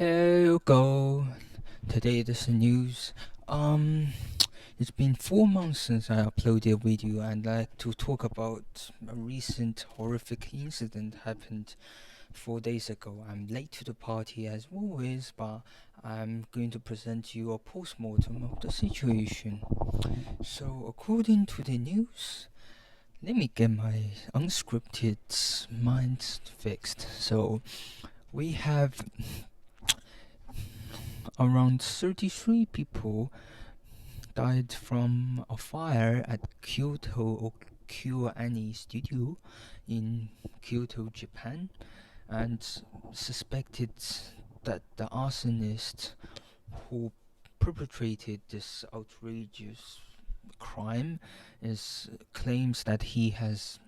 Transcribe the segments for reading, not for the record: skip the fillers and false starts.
Here you go. Today there's the news. It's been 4 months since I uploaded a video, and I'd like to talk about a recent horrific incident happened 4 days ago. I'm late to the party as always, but I'm going to present you a post-mortem of the situation. So, according to the news, let me get my unscripted mind fixed. So, we have around 33 people died from a fire at Kyoto or KyoAni studio in Kyoto, Japan, and suspected that the arsonist who perpetrated this outrageous crime claims that he has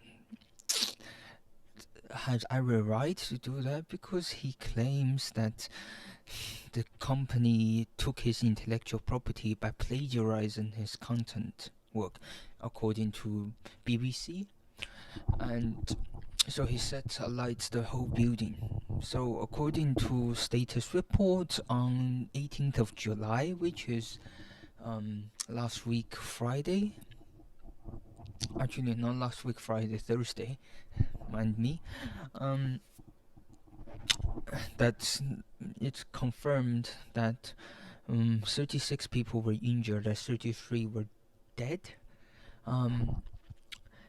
every right to do that because he claims that the company took his intellectual property by plagiarizing his content work, according to BBC. And so he set alight the whole building. So according to status report on 18th of July, which is last week Friday, actually not last week Friday, Thursday, mind me, that it's confirmed that 36 people were injured and 33 were dead.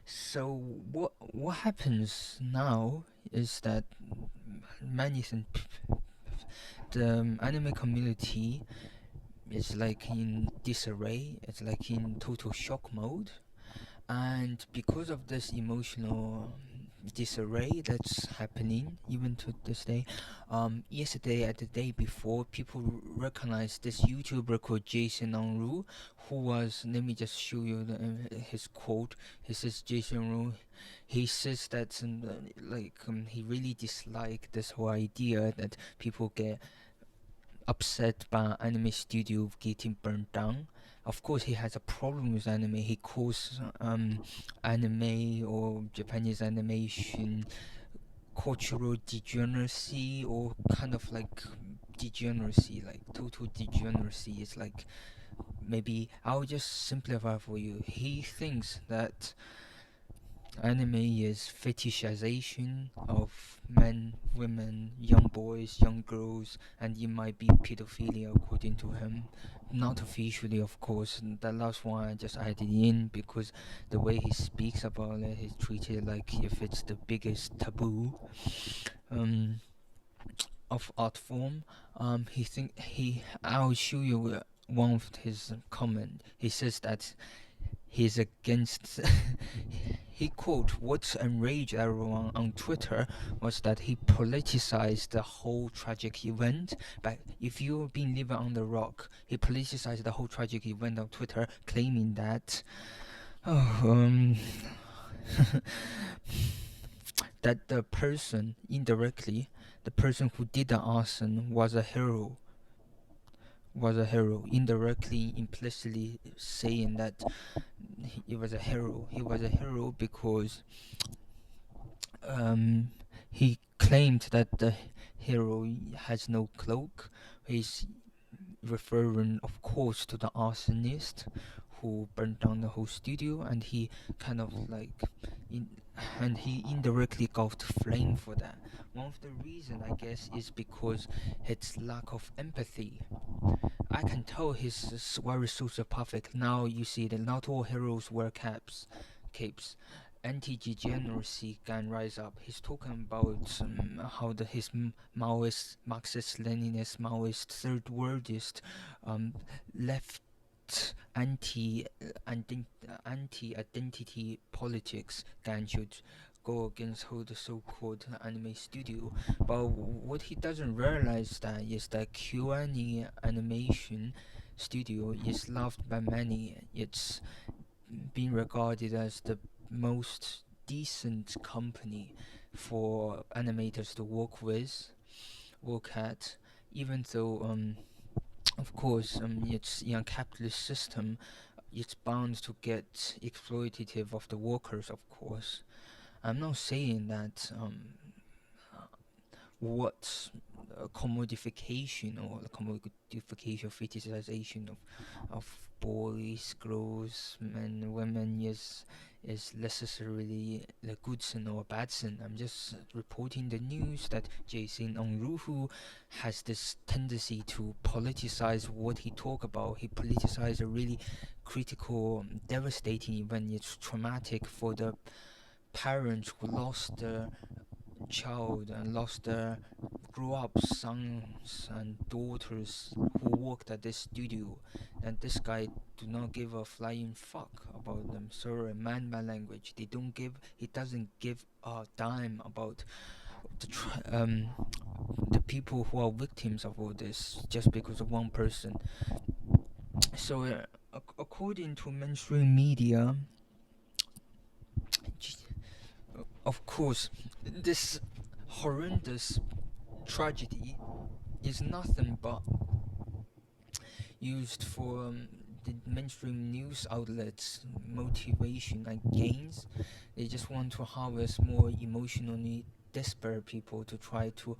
So what happens now is that the anime community is like in disarray. It's like in total shock mode, and because of this emotional disarray that's happening even to this day, yesterday and the day before, people recognized this YouTuber called Jason Unruhue, who was, let me just show you his quote. He says, Jason Unruhue, he says that he really disliked this whole idea that people get upset by anime studio getting burned down. Of course, he has a problem with anime. He calls anime or Japanese animation cultural degeneracy, or kind of like degeneracy, like total degeneracy. It's like, maybe I'll just simplify for you. He thinks that anime is fetishization of men, women, young boys, young girls, and it might be pedophilia according to him. Not officially, of course. The last one I just added in because the way he speaks about it, he's treated like if it's the biggest taboo of art form. I'll show you one of his comment. He says that he's against he quote, what enraged everyone on Twitter was that he politicized the whole tragic event. But if you've been living on the rock, he politicized the whole tragic event on Twitter, claiming that that the person indirectly, the person who did the arson was a hero, indirectly, implicitly saying that he was a hero. He was a hero because he claimed that the hero has no cloak. He's referring, of course, to the arsonist who burned down the whole studio, and he kind of like and he indirectly got flame for that. One of the reason, I guess, is because his lack of empathy. I can tell he's very sociopathic. Now you see that not all heroes wear capes. Anti-degeneracy can rise up. He's talking about how his Maoist, Marxist Leninist, Maoist, third worldist, left anti-identity politics can should go against who the so-called anime studio. But what he doesn't realize that is that KyoAni animation studio is loved by many. It's being regarded as the most decent company for animators to work at, even though of course it's in a capitalist system, it's bound to get exploitative of the workers, of course. I'm not saying that what commodification or the commodification, fetishization of boys, girls, men, women is necessarily a good sin or a bad sin. I'm just reporting the news that Jason Unruhue has this tendency to politicize what he talk about. He politicized a really critical, devastating event. It's traumatic for the parents who lost their child and lost their grow-up sons and daughters who worked at this studio, and this guy do not give a flying fuck about them. Sorry, man my language. He doesn't give a dime about the people who are victims of all this just because of one person. So according to mainstream media, of course, this horrendous tragedy is nothing but used for the mainstream news outlets' motivation and gains. They just want to harvest more emotionally desperate people to try to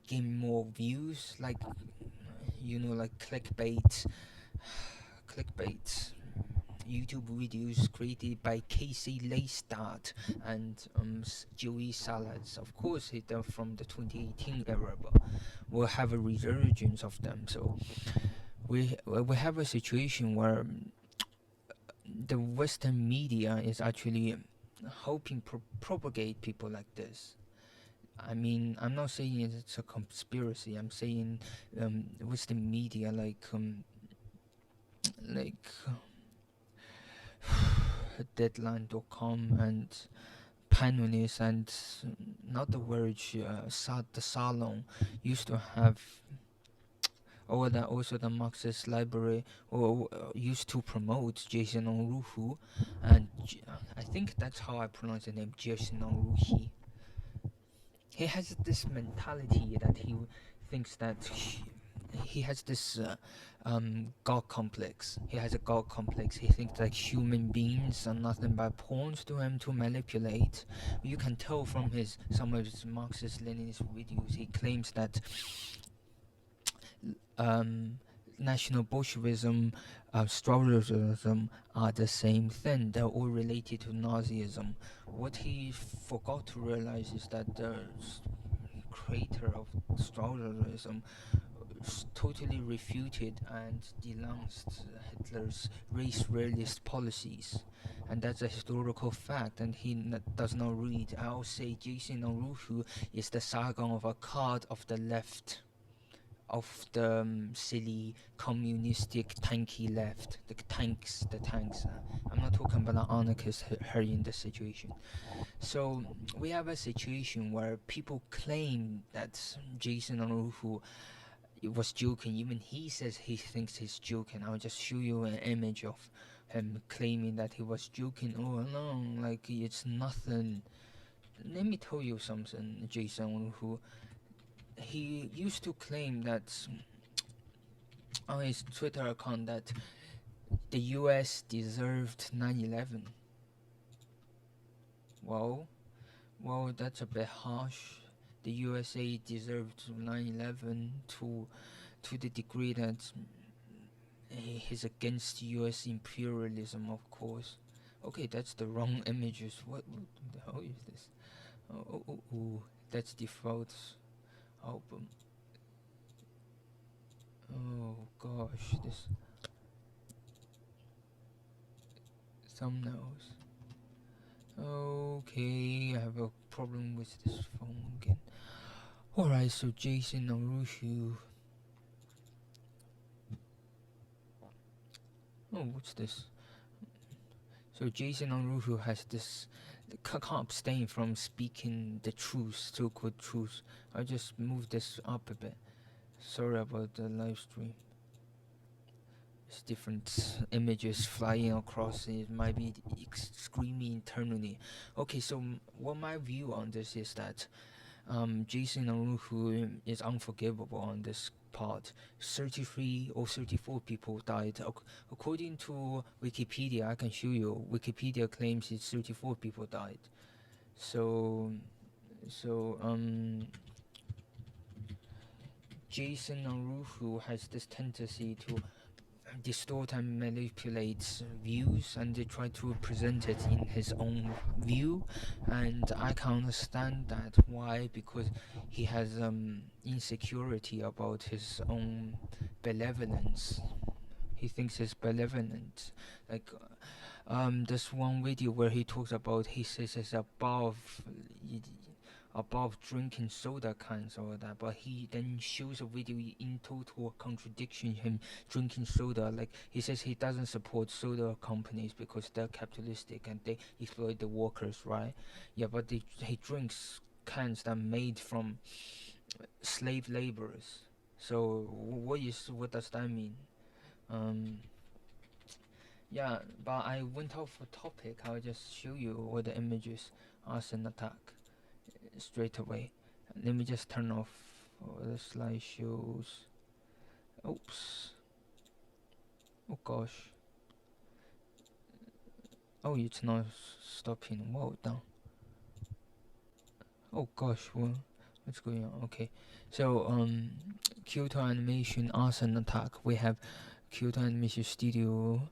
gain more views, like like clickbait YouTube videos created by Casey Leistad and Joey Salads. Of course, they're from the 2018 era, but we'll have a resurgence of them. So we have a situation where the Western media is actually helping propagate people like this. I mean, I'm not saying it's a conspiracy. I'm saying Western media like Deadline.com and Panonist and not the Verge, the Salon used to have, or that also the Marxist Library, or used to promote Jason Unruhue, and I think that's how I pronounce the name, Jason Unruhue. He has this mentality that he thinks that he has this God complex. He has a God complex. He thinks that human beings are nothing but pawns to him to manipulate. You can tell from some of his Marxist Leninism videos. He claims that National Bolshevism, Stalinism are the same thing. They're all related to Nazism. What he forgot to realize is that the creator of Stalinism totally refuted and denounced Hitler's race realist policies, and that's a historical fact, and he does not read. I'll say Jason Unruhue is the Sargon of Akkad of the left, of the silly communistic tanky left, the tanks. I'm not talking about the anarchists hurrying the situation. So we have a situation where people claim that Jason Unruhue was joking. Even he says he thinks he's joking. I'll just show you an image of him claiming that he was joking all along, like it's nothing. Let me tell you something, Jason Unruhue. He used to claim that on his Twitter account that the US deserved 9/11. Well, that's a bit harsh. The USA deserved 9/11 to the degree that he's against US imperialism, of course. Okay, that's the wrong images. What the hell is this? Oh, that's the Default's album. Oh gosh, this thumbnails. Okay, I have a problem with this phone again. Alright, so Jason Unruhue. Oh, what's this? So Jason Unruhue has this, can't abstain from speaking the truth, so-called truth. I'll just move this up a bit. Sorry about the live stream. There's different images flying across. It might be screaming internally. Okay, so what my view on this is that Jason Unruhue is unforgivable on this part. 33 or 34 people died. According to Wikipedia, I can show you. Wikipedia claims it's 34 people died. So Jason Unruhue has this tendency to distort and manipulate views, and they try to present it in his own view, and I can understand that. Why? Because he has insecurity about his own benevolence. He thinks he's benevolent. Like there's one video where he talks about, he says it's above drinking soda cans or that, but he then shows a video in total contradiction, him drinking soda. Like, he says he doesn't support soda companies because they're capitalistic and they exploit the workers, right? Yeah, but he drinks cans that are made from slave laborers. So what does that mean? Yeah, but I went off a topic. I'll just show you all the images. Arson attack straight away. Let me just turn off all the slideshows. Oops. Oh gosh. Oh, it's not stopping. Whoa, down. Oh gosh, what's going on? Okay, so Kyoto Animation arson attack. We have Kyoto Animation Studio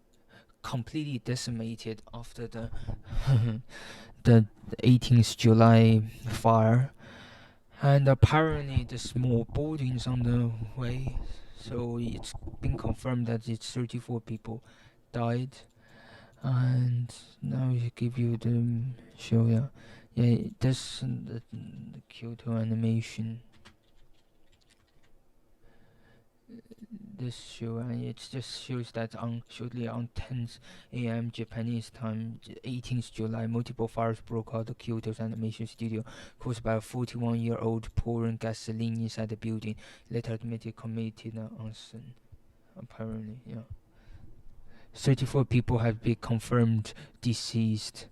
completely decimated after the the 18th July fire, and apparently there's more boardings on the way. So it's been confirmed that it's 34 people died. And now I give you the show. Yeah, this the Kyoto Animation. This show, and it just shows that shortly on 10th a.m. Japanese time, 18th July, multiple fires broke out the Kyoto's animation studio, caused by a 41-year-old pouring gasoline inside the building. Later admitted committed arson. Apparently, yeah. 34 people have been confirmed deceased.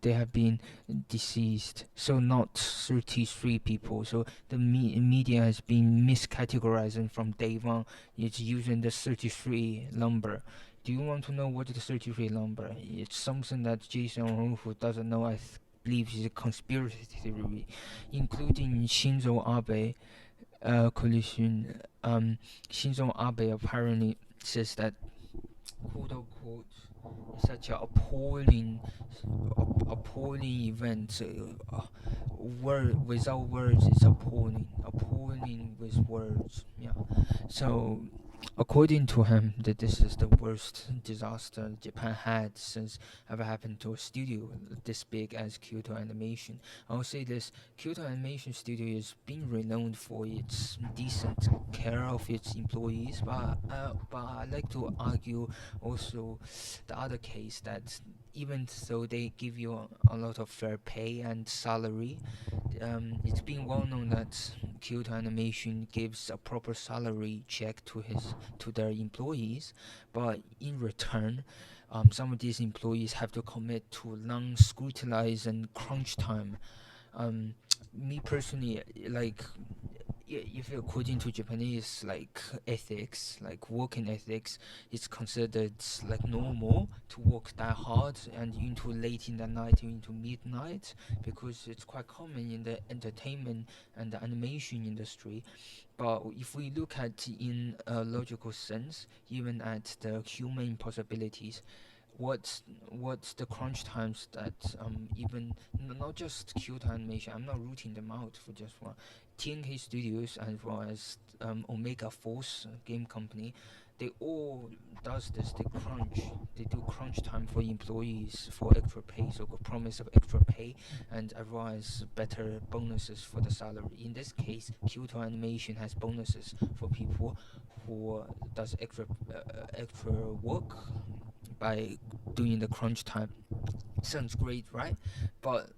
They have been deceased, so not 33 people. So the media has been miscategorizing from day one. It's using the 33 number. Do you want to know what is the 33 number? It's something that Jason Unruhue doesn't know. I believe is a conspiracy theory, including Shinzo Abe coalition. Shinzo Abe apparently says that, quote unquote, such an appalling event. Word without words is appalling. Appalling with words. Yeah. So, according to him, that this is the worst disaster Japan had since ever happened to a studio this big as Kyoto Animation. I'll say this: Kyoto Animation Studio is being renowned for its decent care of its employees, but I like to argue also the other case that even though they give you a lot of fair pay and salary, it's been well known that Kyoto Animation gives a proper salary check to their employees, but in return, some of these employees have to commit to long scrutinized and crunch time. Me personally, like, if according to Japanese like ethics, like working ethics, it's considered like normal to work that hard and into late in the night, into midnight, because it's quite common in the entertainment and the animation industry. But if we look at in a logical sense, even at the human possibilities, what's the crunch times that even not just Kyoto Animation, I'm not rooting them out for just one, TNK Studios as well as Omega Force game company, they all does this. They do crunch time for employees for extra pay, so promise of extra pay, and as well as better bonuses for the salary. In this case, Kyoto Animation has bonuses for people who does extra work by doing the crunch time. Sounds great, right? But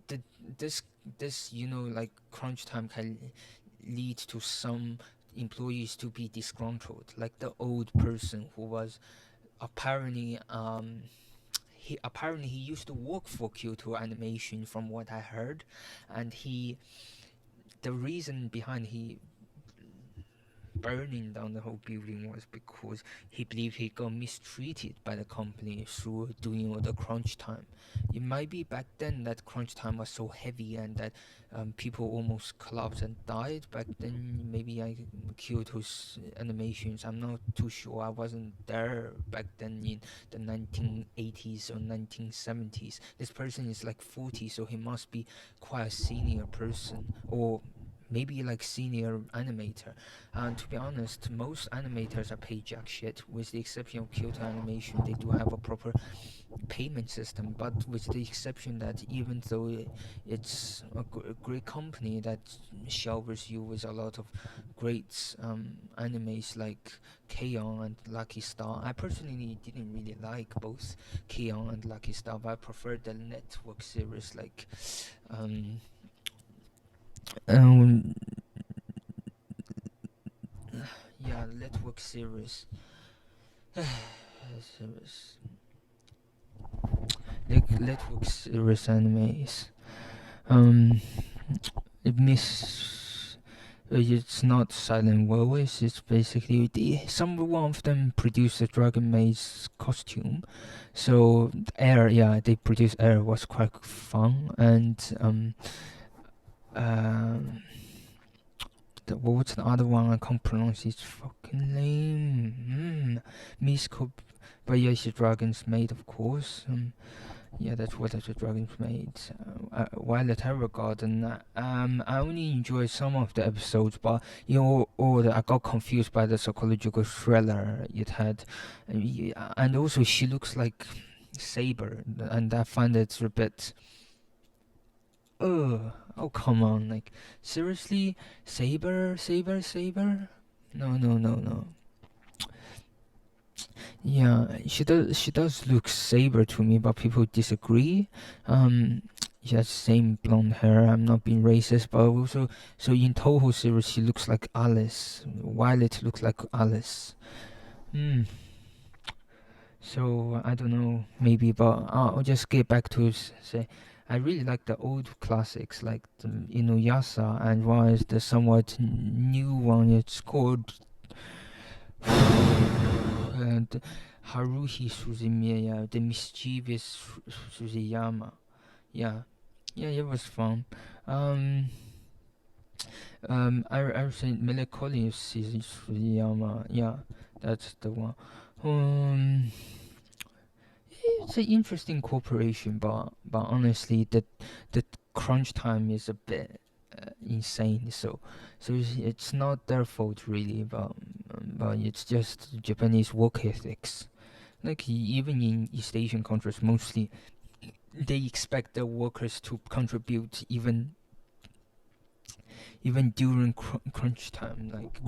the, this like crunch time can lead to some employees to be disgruntled, like the old person who was apparently he used to work for Kyoto Animation from what I heard, and the reason behind he burning down the whole building was because he believed he got mistreated by the company through doing all the crunch time. It might be back then that crunch time was so heavy and that people almost collapsed and died back then. Maybe Kyoto's animations, I'm not too sure. I wasn't there back then in the 1980s or 1970s. This person is like 40, so he must be quite a senior person, or maybe like senior animator. And to be honest, most animators are paid jack shit, with the exception of Kyoto Animation. They do have a proper payment system, but with the exception that even though it's a great company that showers you with a lot of great animes like K-On! And Lucky Star. I personally didn't really like both K-On! And Lucky Star, but I preferred the network series like um, um yeah, network series. Series. Like network series animes. Um, it miss. It's not Silent Voice. It's basically one of them produced a Dragon Maid's costume. So Air, yeah, they produced Air was quite fun, and um what's the other one? I can't pronounce his fucking name. Miss Coop. But yeah, it's a Dragon's Maid, of course. Yeah, that's what the Dragon's Maid. Violet Evergarden. I only enjoyed some of the episodes, but I got confused by the psychological thriller it had, and also she looks like Saber, and I find it a bit. Oh come on! Like seriously, Saber, Saber, Saber? No, no, no, no. Yeah, she does look Saber to me, but people disagree. She has same blonde hair. I'm not being racist, but also so in Toho series she looks like Alice. Violet looks like Alice. Hmm. So I don't know, maybe, but I'll just get back to say I really like the old classics like the Inuyasha, and one is the somewhat new one. It's called and Haruhi Suzumiya, the mischievous Suzuyama. Yeah, yeah, it was fun. Um, I was saying melancholy Suzuyama. Yeah, that's the one. Um, it's an interesting cooperation, but honestly, the crunch time is a bit insane. So it's not their fault really, but it's just Japanese work ethics. Like even in East Asian countries, mostly they expect their workers to contribute even during crunch time, like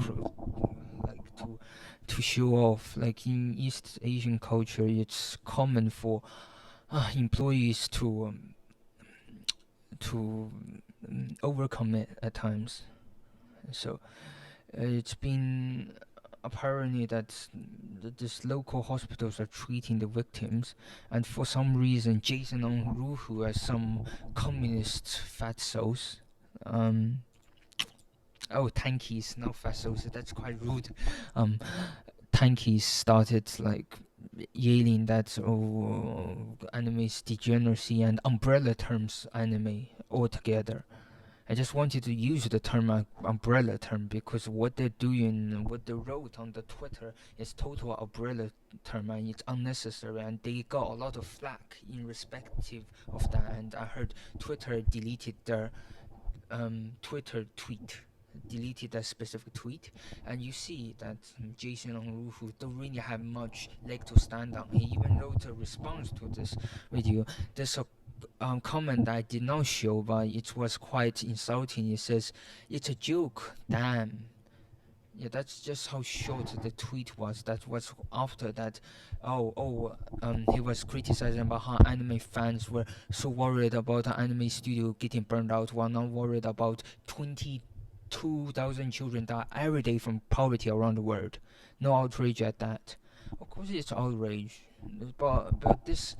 to show off. Like in East Asian culture, it's common for employees to overcommit at times. So it's been apparently that these local hospitals are treating the victims, and for some reason, Jason Unruhue as some communist fat souls. Um, oh, tankies, not fat souls. That's quite rude. Um, tankies started like yelling that anime's degeneracy and umbrella terms anime altogether. I just wanted to use the term umbrella term because what they're doing, what they wrote on the Twitter is total umbrella term, and it's unnecessary, and they got a lot of flack in respective of that. And I heard Twitter deleted their Twitter tweet, deleted that specific tweet, and you see that Jason Unruhue don't really have much leg to stand on. He even wrote a response to this video. There's a comment that I did not show, but it was quite insulting. It says, "It's a joke, damn." Yeah, that's just how short the tweet was. That was after that. He was criticizing about how anime fans were so worried about the anime studio getting burned out, while not worried about 22,000 children die every day from poverty around the world. No outrage at that. Of course, it's outrage, but this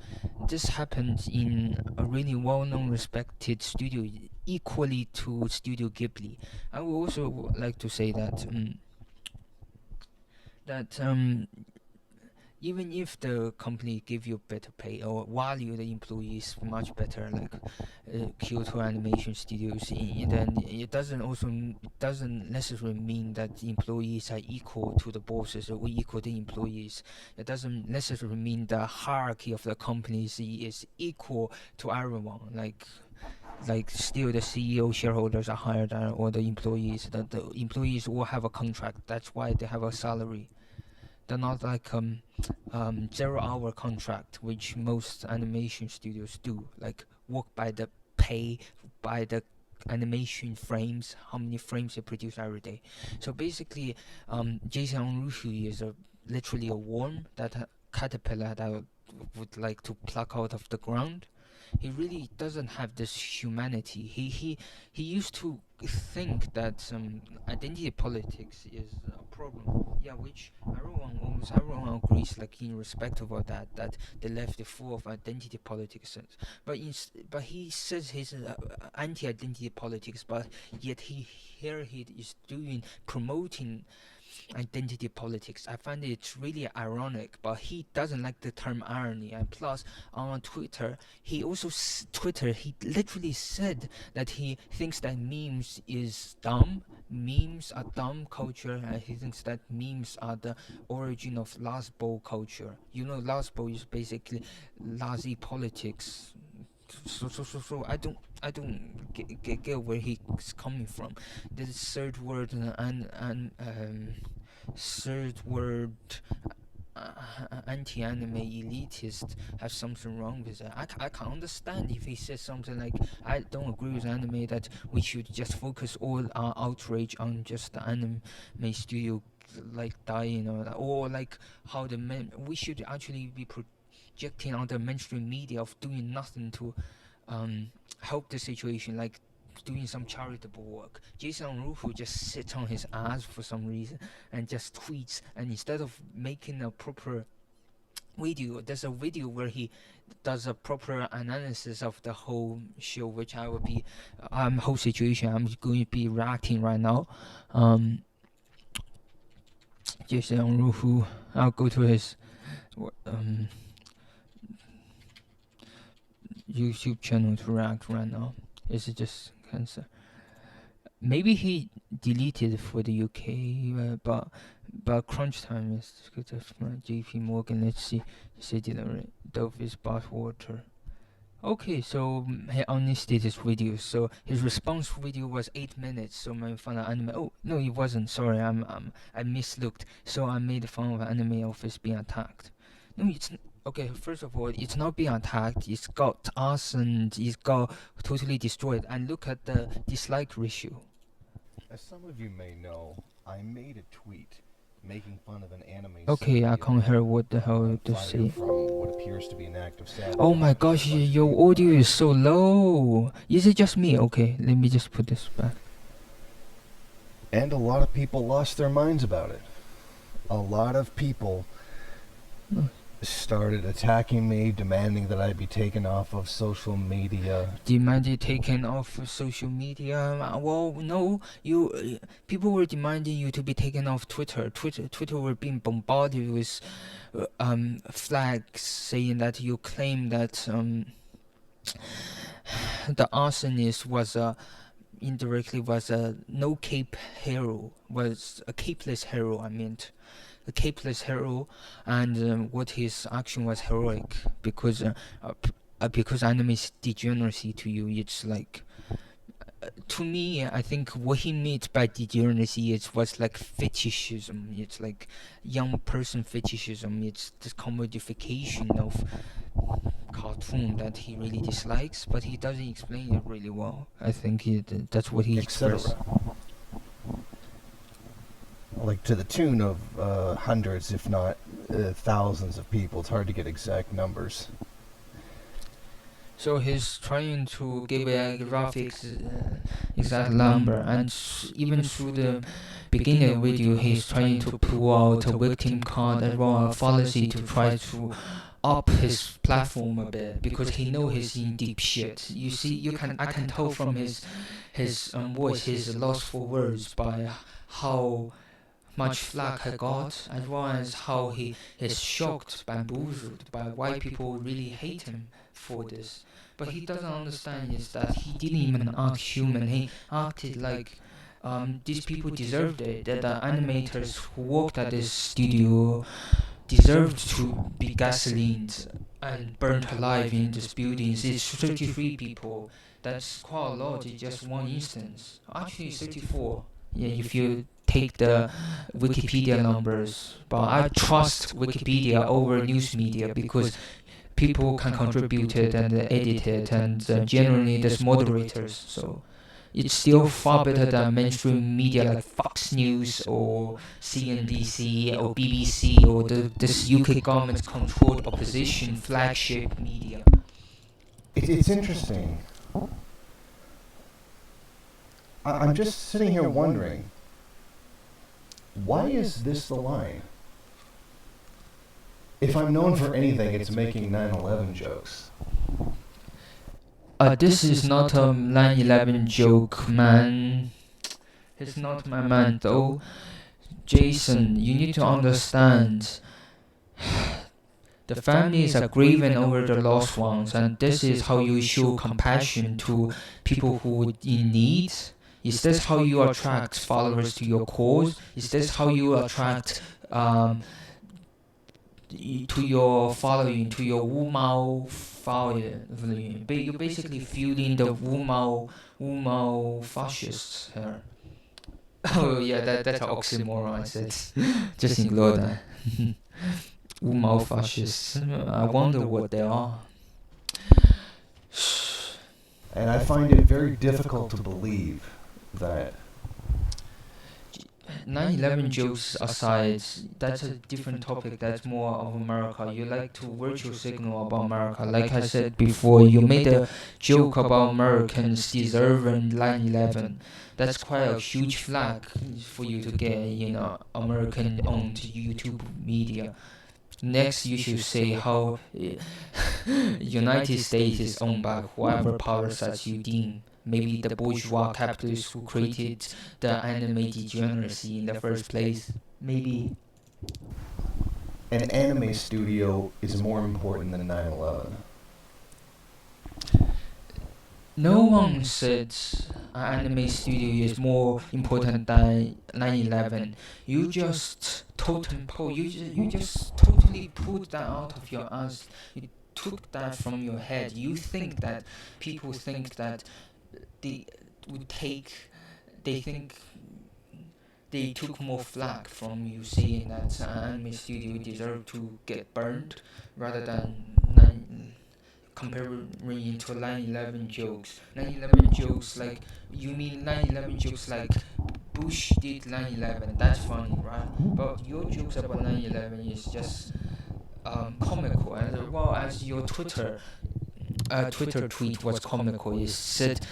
happened in a really well-known, respected studio, equally to Studio Ghibli. I would also like to say that. that even if the company give you better pay or value the employees much better, like Kyoto animation studios, then it doesn't necessarily mean that the employees are equal to the bosses or equal to the employees. It doesn't necessarily mean the hierarchy of the companies is equal to everyone. Like still the CEO shareholders are higher than all the employees. The employees all have a contract. That's why they have a salary. They're not like 0-hour contract, which most animation studios do. Like work by the pay, by the animation frames, how many frames they produce every day. So basically, Jason Unruhue is literally a worm that caterpillar that would like to pluck out of the ground. He really doesn't have this humanity. He used to think that identity politics is a problem. Yeah, which almost everyone agrees, like in respect of that the left is full of identity politics. But he says he's anti-identity politics, but yet he is promoting identity politics. I find it really ironic, but he doesn't like the term irony. And plus, on Twitter, he literally said that he thinks that memes is dumb. Memes are dumb culture, and he thinks that memes are the origin of Nazbol culture. You know, Nazbol is basically Nazi politics. So I don't get where he's coming from. The third word third word anti-anime elitist have something wrong with it. I can understand if he says something like, I don't agree with anime, that we should just focus all our outrage on just the anime studio like dying, or like how we should actually be projecting on the mainstream media of doing nothing to help the situation, like doing some charitable work. Jason Unruhue just sits on his ass for some reason and just tweets, and instead of making a proper video, there's a video where he does a proper analysis of the whole show, which I will be whole situation I'm going to be reacting right now. Jason Unruhue, I'll go to his YouTube channel to react right now. Is it just cancer? Maybe he deleted for the UK, but crunch time is good. JP Morgan. Let's see. City Dove is bath water. Okay, so he only did his video. So his response video was 8 minutes. So my fun of anime. Oh no, it wasn't. Sorry, I mislooked. So I made fun of anime office being attacked. No, it's okay. First of all, it's not being attacked. It's got arson. It's got totally destroyed. And look at the dislike ratio. As some of you may know, I made a tweet making fun of an anime. Okay, I can't hear what the hell to say. From what appears to be an act of sadness. Oh my gosh, your audio is so low. Is it just me? Okay, let me just put this back. And a lot of people lost their minds about it. A lot of people started attacking me, demanding that I be taken off of social media. Demanded taken off of social media? Well, no, people were demanding you to be taken off Twitter. Twitter were being bombarded with flags saying that you claim that the arsonist was indirectly was a no cape hero, was a capeless hero. I meant the Capeless Hero, and what his action was heroic because anime's degeneracy to you, it's like to me, I think what he meant by degeneracy was like fetishism. It's like young person fetishism. It's this commodification of cartoon that he really dislikes, but he doesn't explain it really well. I think that's what he expressed. Like to the tune of hundreds, if not thousands of people. It's hard to get exact numbers. So he's trying to give a graphics exact number, and even through the beginning video, he's trying to pull out a victim card as well, a fallacy to try to up his platform a bit, because he knows he's in deep shit. You see, I can tell from his voice, his lost for words by how much flack I got, as well as how he is shocked, bamboozled by why people really hate him for this. But he doesn't understand is that he didn't even act human. He acted like these people deserved it. That the animators who worked at this studio deserved to be gasolined and burnt alive in these buildings. It's 33 people. That's quite a lot in just one instance. Actually, 34. Yeah, if you take the Wikipedia numbers. But I trust Wikipedia over news media because people can contribute it and edit it, and generally there's moderators. So it's still far better than mainstream media like Fox News or CNBC or BBC or this UK government-controlled opposition flagship media. It's interesting. I'm just sitting here wondering, why is this the line? If I'm known for anything, it's making 9/11 jokes. This is not a 9/11 joke, man. It's not my man, though. Jason, you need to understand. The families are grieving over the lost ones, and this is how you show compassion to people who are in need. Is this how you attract followers to your cause? Is this how you attract to your following, to your Wu Mao following? You're basically fueling the Wu Mao fascists here. Oh yeah, that's an oxymoron, I said. Just ignore that. Wu Mao fascists. I wonder what they are. And I find it very difficult to believe that 9/11 jokes aside, that's a different topic. That's more of America. You like to virtue signal about America. Like I said before, you made a joke about Americans deserving 9/11. That's quite a huge flag for you to get, American-owned YouTube media. Next, you should say how United States is owned by whoever power sets you deem. Maybe the bourgeois capitalists who created the anime degeneracy in the first place. Maybe. an anime studio is more important than 9/11. No one said an anime studio is more important than 9/11. You just you just totally pulled that out of your ass. You took that from your head. You think that people think that they would they think they took more flack from you saying that an anime studio deserved to get burned rather than comparing it to 9/11 jokes. 9/11 jokes like, you mean 9/11 jokes like Bush did 9/11, that's funny, right? But your jokes about 9/11 is just comical, as well as your Twitter tweet was comical. It said,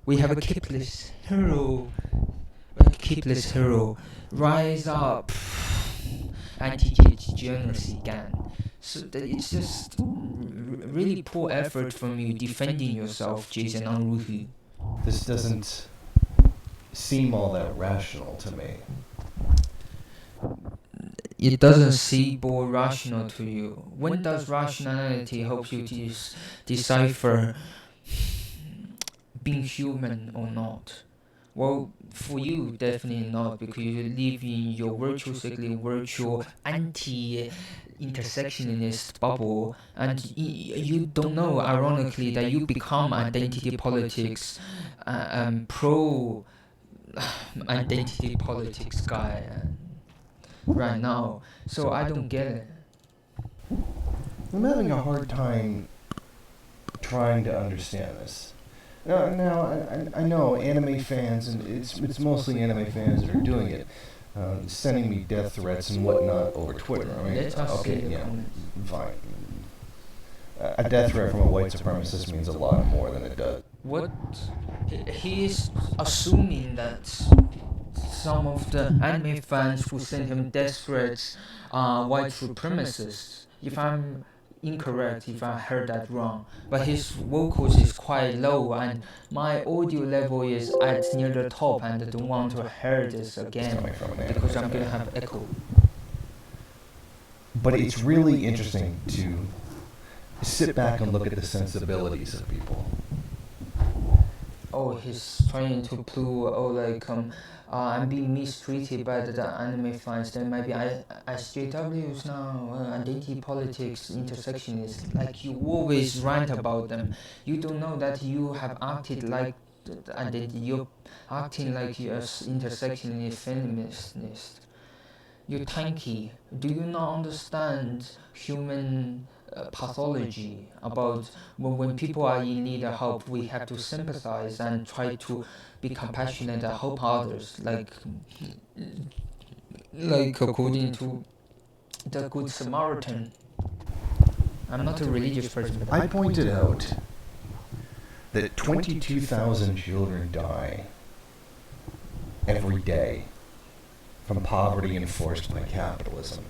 we have a Capeless Hero, rise up, anti-degeneracy gang. So that it's just really poor effort from you defending yourself, Jason Unruhue. This doesn't seem all that rational to me. It doesn't seem more rational to you. When does rationality help you to decipher being human or not? Well, for you, definitely not, because you live in your virtual anti-intersectionalist bubble, and you don't know, ironically, that you become identity politics, pro identity politics guy right now. So I don't get it. I'm having a hard time trying to understand this. Now I know anime fans, and it's mostly anime fans that are doing it, sending me death threats and whatnot over Twitter. I mean, okay, yeah, fine. A death threat from a white supremacist means a lot more than it does. What? He is assuming that some of the anime fans who send him death threats are white supremacists. If I'm incorrect if I heard that wrong, but his vocals is quite low and my audio level is at near the top, and I don't want to hear this again coming from an because anime I'm gonna fan. have echo. But it's really interesting to sit back and look at the sensibilities of people. Oh, he's trying to prove, I'm being mistreated by the anime fans. There might be SJWs now, identity politics, intersectionists. Like you always rant about them. You don't know that you have acted like, and that you're acting like you're an intersectionist feminist. You're tanky. Do you not understand human pathology about when people are in need of help, we have to sympathize and try to be compassionate and help others, like according to the Good Samaritan. I'm not a religious person, but I pointed out that 22,000 children die every day from poverty enforced by capitalism.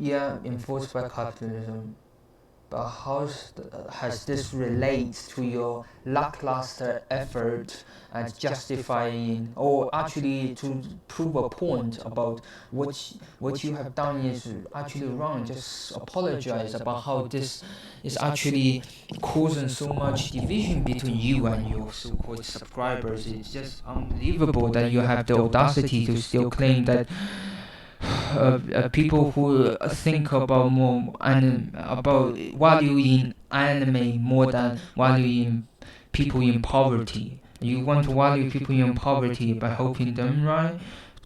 yeah, enforced by capitalism. But how has this relate to your lackluster effort at justifying, or actually to prove a point about what you have done is actually wrong? Just apologize about how this is actually causing so much division between you and your so-called subscribers. It's just unbelievable that you have the audacity to still claim that people who think about about valuing anime more than valuing people in poverty. You want to value people in poverty by helping them, right?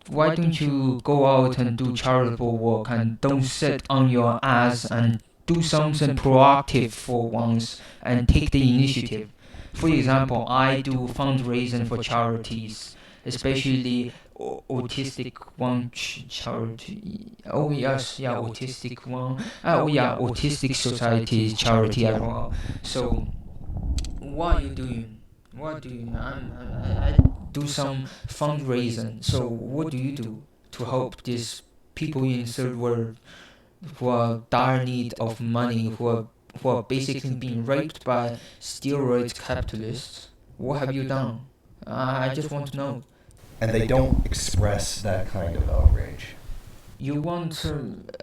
Why don't you go out and do charitable work and don't sit on your ass and do something proactive for once and take the initiative? For example, I do fundraising for charities, especially autistic one charity. Oh yes, yeah, autistic one. Oh yeah, autistic society charity as well. So what are you doing? What do you? I do some fundraising. So what do you do to help these people in third world who are dire need of money, who are basically being raped by steroid capitalists? What have you done? I just want to know. And they don't express that kind of outrage. You want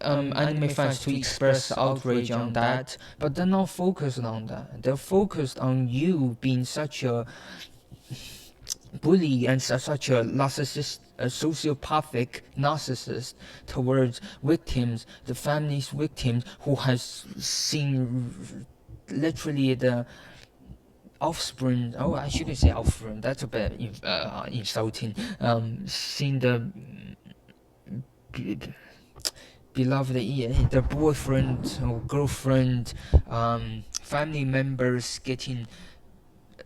anime fans to express outrage on that, but they're not focused on that. They're focused on you being such a bully and such a narcissist, a sociopathic narcissist towards victims, the family's victims who has seen literally the offspring. Oh, I shouldn't say offspring. That's a bit insulting. Seen the beloved, the boyfriend or girlfriend, family members getting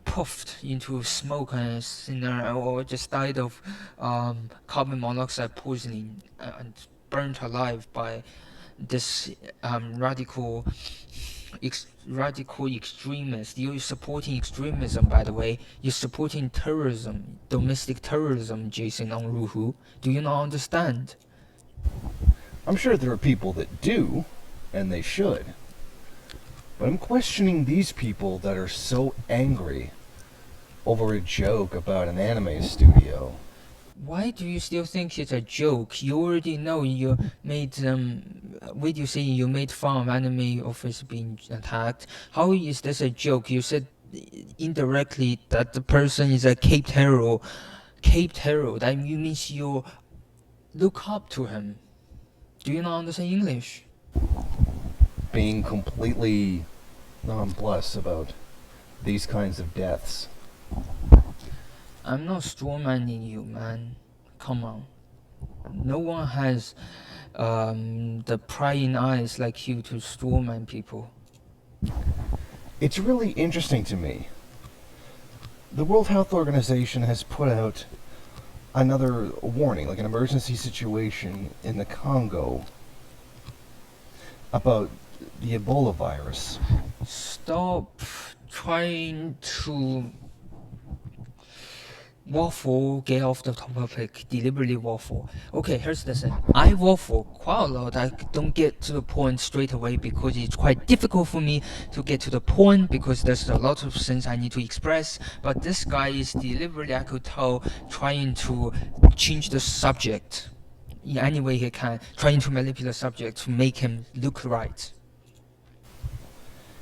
puffed into smoke and or just died of carbon monoxide poisoning and burnt alive by this radical extremist. You're supporting extremism, by the way. You're supporting terrorism, domestic terrorism, Jason Unruhue. Do you not understand? I'm sure there are people that do, and they should. But I'm questioning these people that are so angry over a joke about an anime studio. Why do you still think it's a joke? You already know you made video saying you made fun of anime office being attacked. How is this a joke? You said indirectly that the person is a caped hero. Caped hero. That means you look up to him. Do you not understand English? Being completely nonplussed about these kinds of deaths. I'm not strawmanning you, man. Come on. No one has the prying eyes like you to strawman people. It's really interesting to me. The World Health Organization has put out another warning, like an emergency situation in the Congo about the Ebola virus. Stop trying to waffle, get off the topic, deliberately waffle. Okay, here's the thing. I waffle quite a lot. I don't get to the point straight away because it's quite difficult for me to get to the point because there's a lot of things I need to express. But this guy is deliberately, I could tell, trying to change the subject in any way he can, trying to manipulate the subject to make him look right.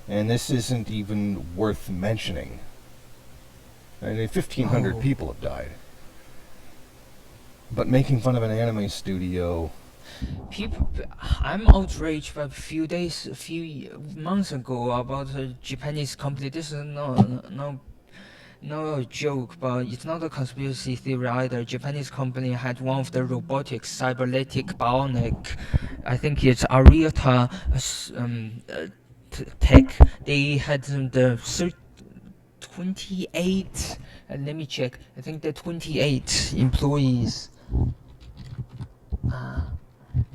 And this isn't even worth mentioning. I mean, 1,500 people have died. But making fun of an anime studio... I'm outraged by a few months ago about a Japanese company. This is no a joke, but it's not a conspiracy theory either. Japanese company had one of the robotics, cybernetic bionic. I think it's Ariata Tech. They had the 28. Let me check. I think the 28 employees.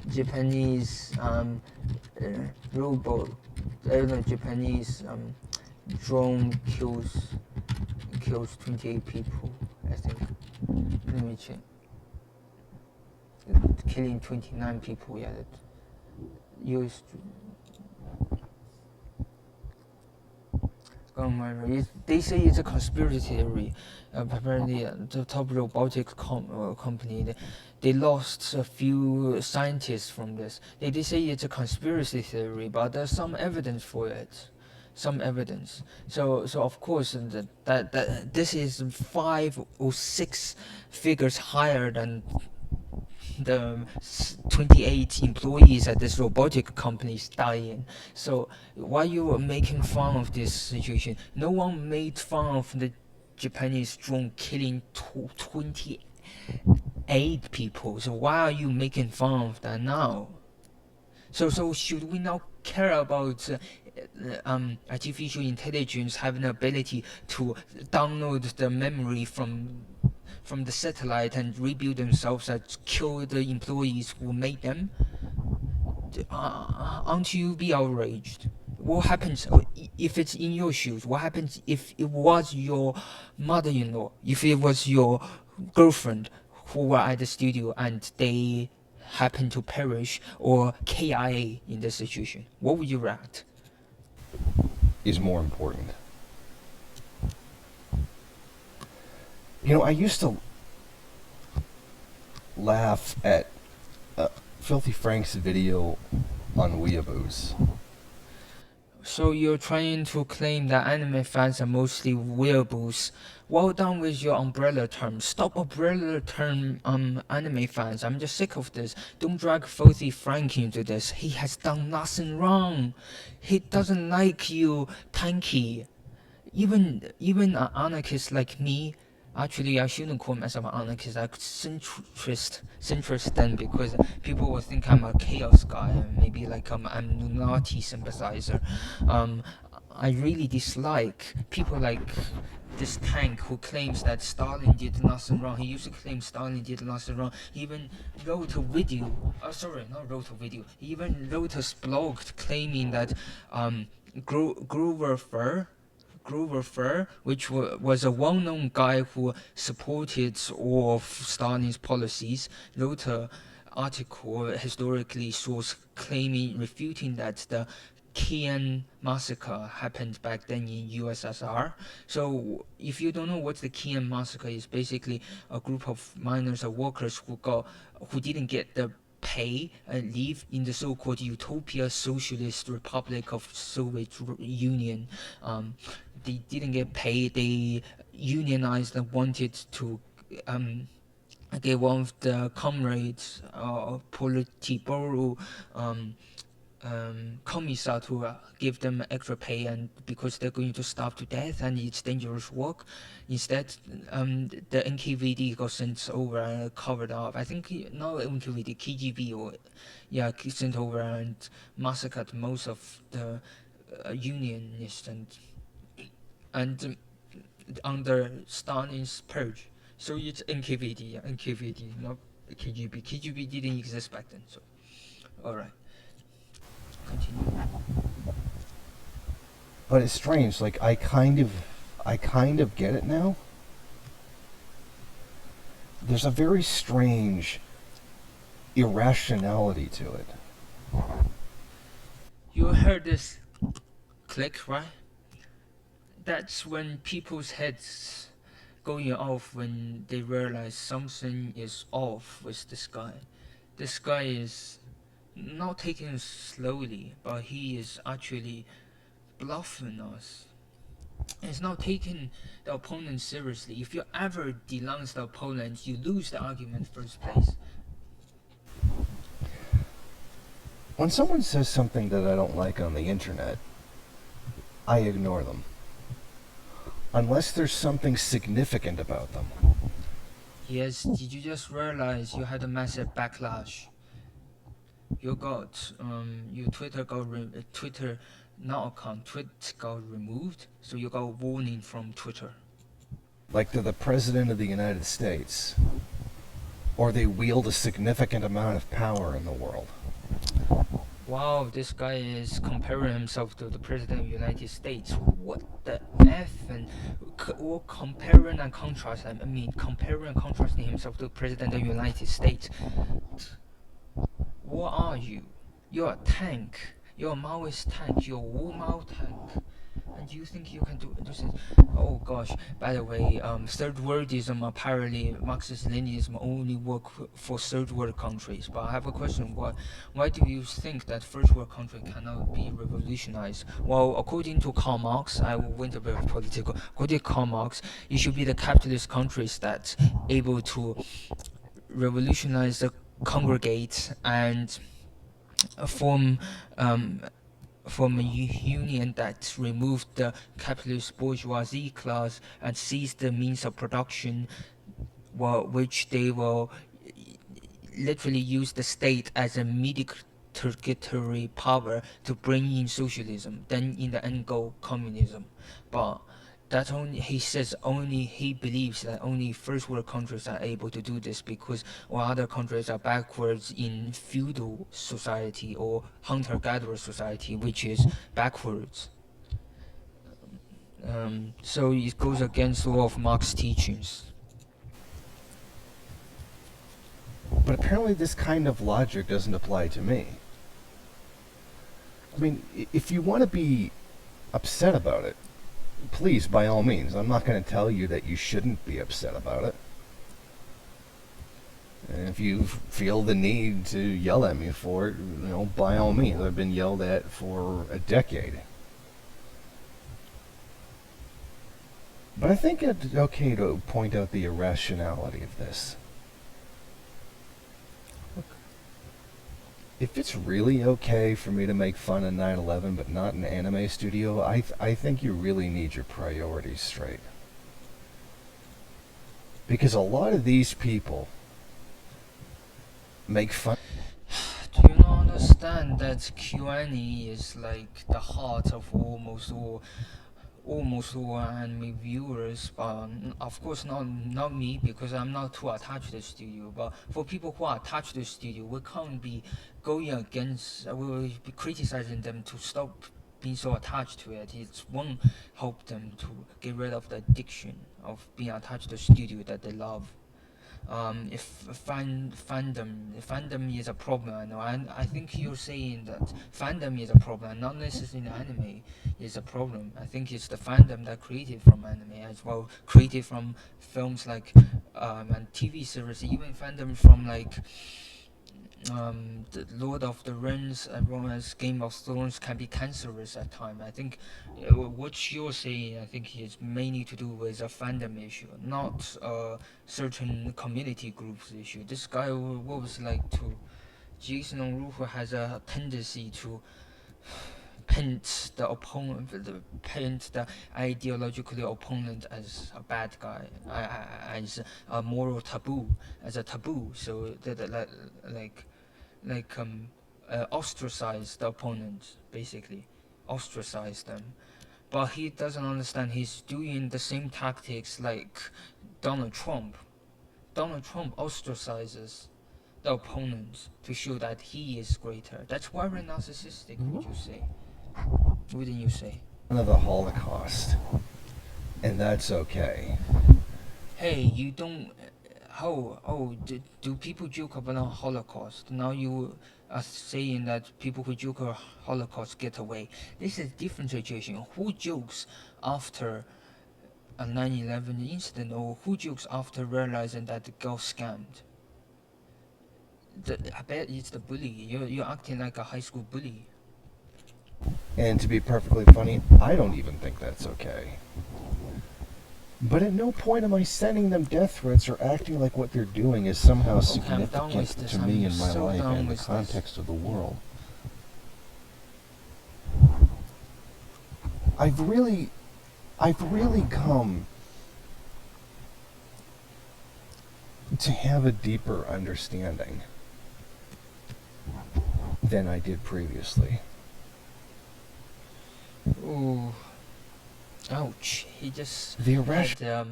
Japanese robot, Japanese drone kills 28 people, I think. Let me check. Killing 29 people, yeah. US. They say it's a conspiracy theory. Apparently, the top robotics company, they lost a few scientists from this. They say it's a conspiracy theory, but there's some evidence for it. Some evidence. So of course that this is 5 or 6 figures higher than the 28 employees at this robotic company is dying. So why you are making fun of this situation? No one made fun of the Japanese drone killing 28 people. So why are you making fun of that now? So should we now care about artificial intelligence having the ability to download the memory from the satellite and rebuild themselves and kill the employees who made them? Aren't you be outraged? What happens if it's in your shoes? What happens if it was your mother-in-law? If it was your girlfriend who were at the studio and they happen to perish or KIA in this situation? What would you react? Is more important. You know, I used to laugh at Filthy Frank's video on weeaboos. So you're trying to claim that anime fans are mostly weeaboos. Well done with your umbrella term. Stop umbrella term anime fans. I'm just sick of this. Don't drag Filthy Frank into this. He has done nothing wrong. He doesn't like you, tanki. Even an anarchist like me, actually I shouldn't call myself an anarchist, like centrist then, because people will think I'm a chaos guy and maybe like I'm a Nazi sympathizer. I really dislike people like this tank who claims that Stalin did nothing wrong. He used to claim Stalin did nothing wrong. He even wrote a video. He even wrote a blog claiming that Grover Fur, which was a well-known guy who supported all of Stalin's policies, wrote an article, historically source, refuting that the KyoAni massacre happened back then in USSR. So if you don't know what the KyoAni massacre is, basically a group of miners or workers who didn't get the pay and live in the so-called Utopia Socialist Republic of Soviet Union. They didn't get paid. They unionized and wanted to get one of the comrades, Politburo commissar to give them extra pay, and because they're going to starve to death and it's dangerous work. Instead, the NKVD got sent over and covered up. I think not NKVD, KGB sent over and massacred most of the unionists and under Stalin's purge. So it's NKVD, not KGB. KGB didn't exist back then. So, all right. Continue. But it's strange. Like I kind of get it now. there's a very strange irrationality to it. You heard this click, right? That's when people's heads going off when they realize something is off with this guy. This guy is not taking it slowly, but he is actually bluffing us. It's not taking the opponent seriously. If you ever denounce the opponent, you lose the argument first place. When someone says something that I don't like on the internet, I ignore them. Unless there's something significant about them. Yes, did you just realize you had a massive backlash? You got, your Twitter got, Twitter, not account, tweet got removed, so you got a warning from Twitter. Like they're the President of the United States. Or they wield a significant amount of power in the world. Wow, this guy is comparing himself to the President of the United States. What the F? And or comparing and contrasting. I mean, comparing and contrasting himself to the President of the United States. What are you? You're a tank. You're a Maoist tank. You're a Wu Mao tank. And you think you can do this? Oh gosh. By the way, third worldism, apparently Marxist Leninism only work for third world countries. But I have a question. Why do you think that first world country cannot be revolutionized? Well, according to Karl Marx, I went a bit political. According to Karl Marx, it should be the capitalist countries that's able to revolutionize the congregate and form a union that removed the capitalist bourgeoisie class and seized the means of production, which they will literally use the state as a mitigatory power to bring in socialism, then in the end go communism. But that only he believes that only first world countries are able to do this because all other countries are backwards in feudal society or hunter-gatherer society, which is backwards. So it goes against all of Marx's teachings. But apparently this kind of logic doesn't apply to me. I mean, if you want to be upset about it, please, by all means. I'm not going to tell you that you shouldn't be upset about it. And if you feel the need to yell at me for it, by all means. I've been yelled at for a decade. But I think it's okay to point out the irrationality of this. If it's really okay for me to make fun of 9/11 but not an anime studio, I think you really need your priorities straight. Because a lot of these people make fun. Do you not understand that KyoAni is like the heart of almost all anime viewers, but of course not me, because I'm not too attached to the studio. But for people who are attached to the studio, we can't be going against, we will be criticizing them to stop being so attached to it. It won't help them to get rid of the addiction of being attached to the studio that they love. If fandom is a problem, I know, and I think you're saying that fandom is a problem, not necessarily anime is a problem. I think it's the fandom that created from anime as well, created from films like and TV series, even fandom from like the Lord of the Rings as well as Game of Thrones can be cancerous at times. I think what you're saying, I think, is mainly to do with a fandom issue, not a certain community groups issue. This guy was like to Jason Unruhue has a tendency to paint the opponent, paint the ideologically opponent as a bad guy, as a moral taboo, as a taboo. So that ostracize the opponent, basically, ostracize them. But he doesn't understand. He's doing the same tactics like Donald Trump. Donald Trump ostracizes the opponent to show that he is greater. That's very narcissistic, would you say? Wouldn't you say? Of the Holocaust, and that's okay. Hey, you don't. do people joke about Holocaust? Now you are saying that people who joke about Holocaust get away. This is a different situation. Who jokes after a 9/11 incident, or who jokes after realizing that the girl scammed? I bet it's the bully. You're acting like a high school bully. And to be perfectly funny, I don't even think that's okay. But at no point am I sending them death threats or acting like what they're doing is somehow significant to me in my life and the context of the world. I've really come to have a deeper understanding than I did previously. Ooh. Ouch. He just The had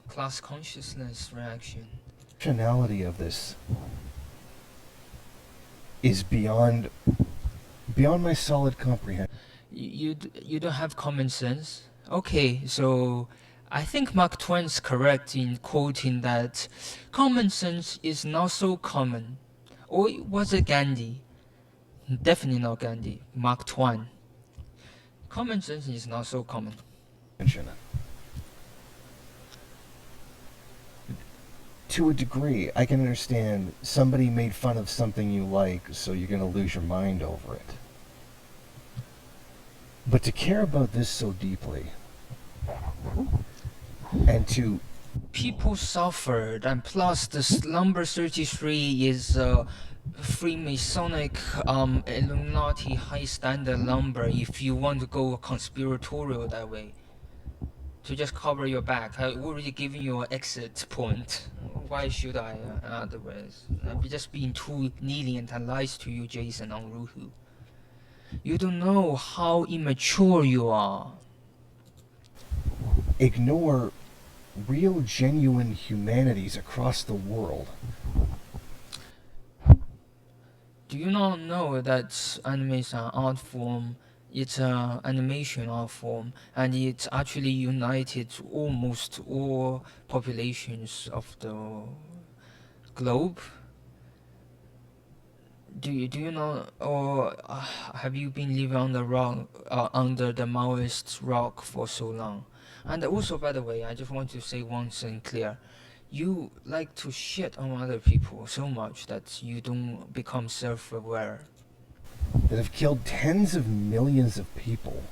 class consciousness reaction. irrationality of this is beyond my solid comprehension. You don't have common sense? Okay, so I think Mark Twain's correct in quoting that common sense is not so common. Or was it Gandhi? Definitely not Gandhi. Mark Twain. Common sense is not so common. To a degree, I can understand somebody made fun of something you like, so you're going to lose your mind over it. But to care about this so deeply, and to... People suffered, and plus the number 33 is a Freemasonic Illuminati high standard number if you want to go conspiratorial that way. To just cover your back. I already given you an exit point. Why should I otherwise? I'm just being too lenient and lies to you, Jason Unruhue. You don't know how immature you are. Ignore real, genuine humanities across the world. Do you not know that anime is an art form? It's an animation art form, and it's actually united almost all populations of the globe. Do you know, or have you been living on the rock, under the Maoist rock for so long? And also, by the way, I just want to say one thing clear. You like to shit on other people so much that you don't become self-aware. That have killed tens of millions of people.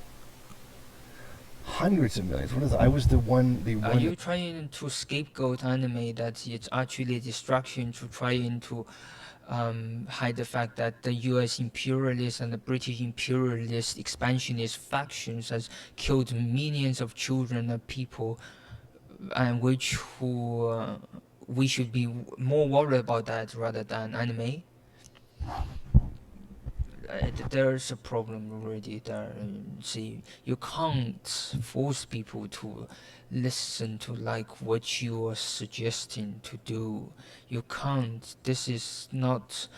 Hundreds of millions. What is it? I was the one... Are you trying to scapegoat anime that it's actually a distraction to trying to hide the fact that the US imperialist and the British imperialist expansionist factions has killed millions of children and people, and we should be more worried about that rather than anime? There's a problem already there. See, you can't force people to listen to like what you are suggesting to do. You can't. This is not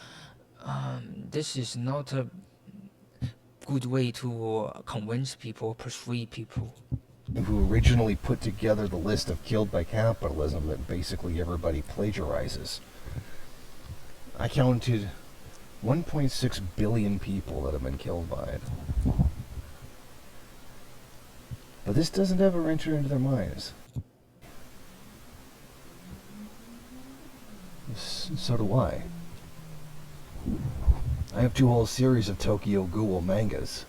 a good way to convince people, persuade people. Who originally put together the list of killed by capitalism that basically everybody plagiarizes. I counted 1.6 billion people that have been killed by it. But this doesn't ever enter into their minds. So do I. I have 2 whole series of Tokyo Ghoul mangas.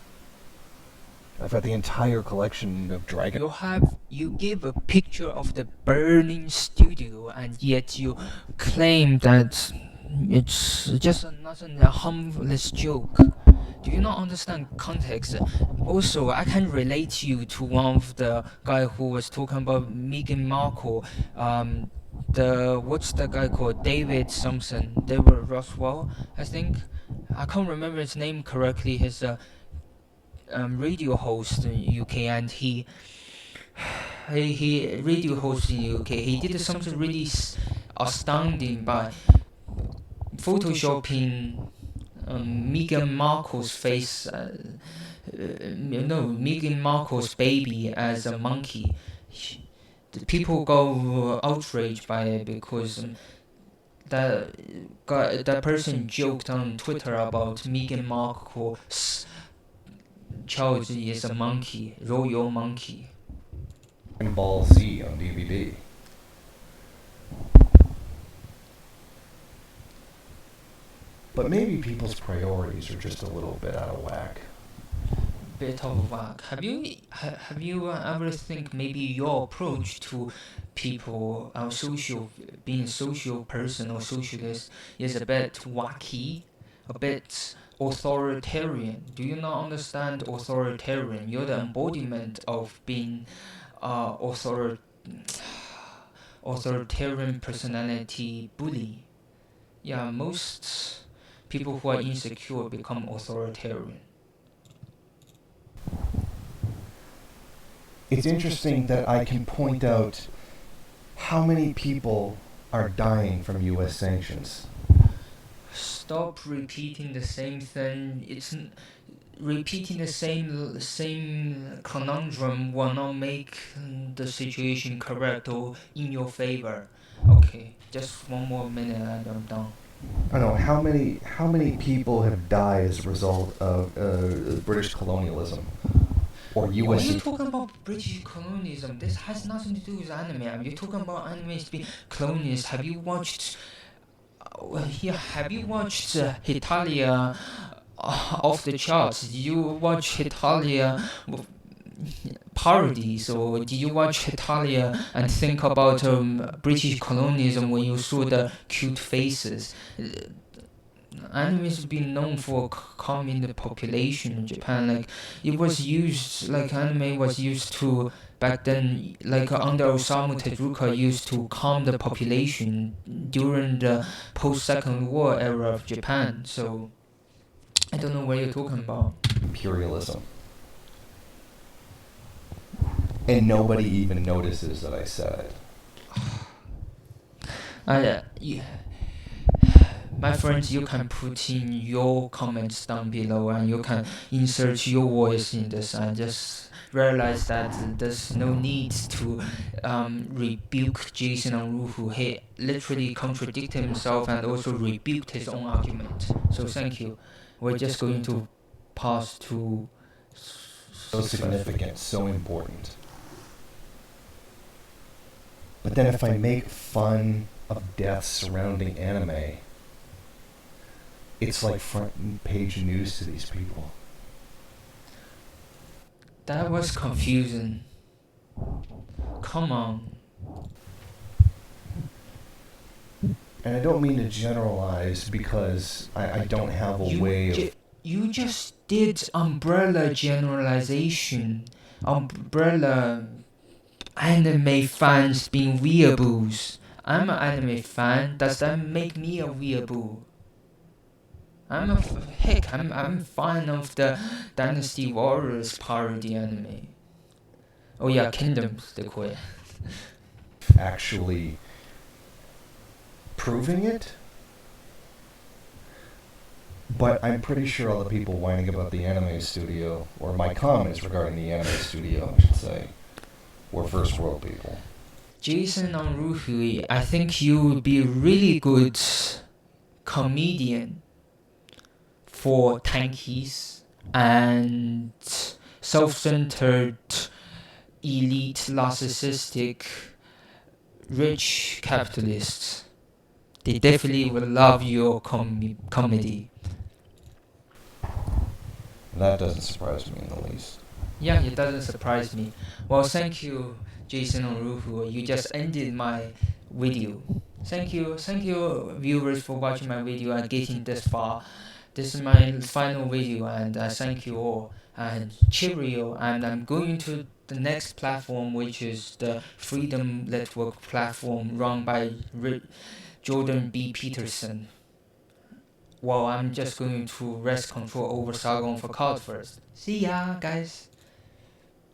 I've got the entire collection of Dragon... You give a picture of the burning studio, and yet you claim that it's just another harmless joke. Do you not understand context? Also, I can relate you to one of the guy who was talking about Meghan Markle. What's the guy called? David Roswell, I think. I can't remember his name correctly. He's a radio host in UK, and he radio host in UK. He did something really astounding by photoshopping Meghan Markle's face, Meghan Markle's baby as a monkey. people go outraged by it because that person joked on Twitter about Meghan Markle's child is a monkey, royal monkey. And Ball Z on DVD. But maybe people's priorities are just a little bit out of whack. Bit of whack. Have you ever think maybe your approach to people, being a social person or socialist, is a bit wacky, a bit authoritarian? Do you not understand authoritarian? You're the embodiment of being authoritarian personality bully. Yeah, most people who are insecure become authoritarian. It's interesting that I can point out how many people are dying from U.S. sanctions. Stop repeating the same thing. Repeating the same conundrum will not make the situation correct or in your favor. Okay, just one more minute and I'm done. I don't know how many people have died as a result of British colonialism or Why are U.S. you talking about British colonialism? This has nothing to do with anime. I mean, you're talking about anime being colonialist. Have you watched? Have you watched Hitalia off the charts? Did you watch Hitalia parodies, or did you watch Hitalia and think about British colonialism when you saw the cute faces? Anime has been known for calming the population in Japan. Like it was used, like anime was used to back then, like under Osamu Tezuka, used to calm the population during the post-Second War era of Japan. So I don't know what you're talking about. imperialism. And nobody even notices that I said it. My friends, you can put in your comments down below and you can insert your voice in this. I just realized that there's no need to rebuke Jason Unruhue. He literally contradicted himself and also rebuked his own argument. So thank you. We're just going to pass to... so significant, so important. But then if I make fun of deaths surrounding anime, it's like front page news to these people. That was confusing. Come on. And I don't mean to generalize because I don't have a way of... You just did umbrella generalization. Umbrella anime fans being weeaboos. I'm an anime fan. Does that make me a weeaboo? I'm a fan of the Dynasty Warriors parody anime. Oh yeah, Kingdoms, they call it. actually proving it. But I'm pretty sure all the people whining about the anime studio, or my comments regarding the anime studio, I should say, were first world people. Jason Unruhue, I think you would be a really good comedian for tankies and self-centered, elite, narcissistic, rich capitalists. They definitely will love your comedy. That doesn't surprise me in the least. Yeah, it doesn't surprise me. Well, thank you, Jason Unruhue. You just ended my video. Thank you, viewers, for watching my video and getting this far. This is my final video, and I thank you all. And cheerio. And I'm going to the next platform, which is the Freedom Network platform run by Jordan B. Peterson. Well, I'm just going to rest control over Sargon for Cloud first. See ya, guys.